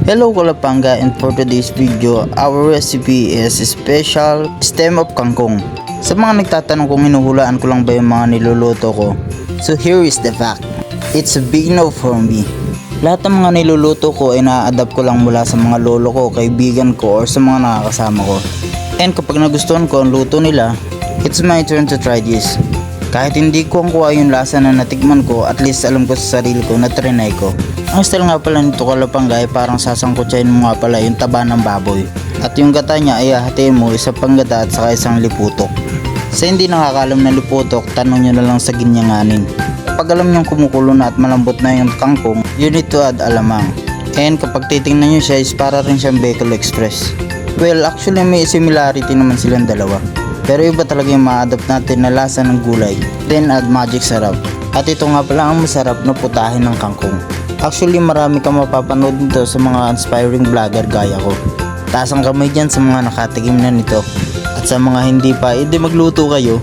Hello Kalapanga, and for today's video, our recipe is special stem of kangkong. Sa mga nagtatanong kung hinuhulaan ko lang ba yung mga niluluto ko, so here is the fact. It's a big no for me. Lahat ng mga niluluto ko ay na-adapt ko lang mula sa mga lolo ko, kaibigan ko, or sa mga nakakasama ko. And kapag nagustuhan ko ang luto nila, it's my turn to try this. Kahit hindi ko ang kuha yung lasa na natikman ko, at least alam ko sa sarili ko na trinay ko. Ang style nga pala nito Kalapanga ay parang sasangkutsahin mo nga pala yung taba ng baboy. At yung gata niya ay hahatiin mo isa pang gata at saka isang liputok. Sa hindi nakakalam na liputok, tanong nyo na lang sa ginyanganin. Kapag alam nyo kumukulo na at malambot na yung kangkong, you need to add alamang. And kapag titingnan nyo siya is para rin siyang Bicol Express. Well, actually may similarity naman silang dalawa. Pero iba talaga yung ma-adapt natin na lasa ng gulay. Then add magic sarap. At ito nga pala ang masarap na putahin ng kangkong. Actually marami kang mapapanood nito sa mga inspiring vlogger gaya ko. Taas ang kamay dyan sa mga nakatikim na nito. At sa mga hindi pa, edi magluto kayo.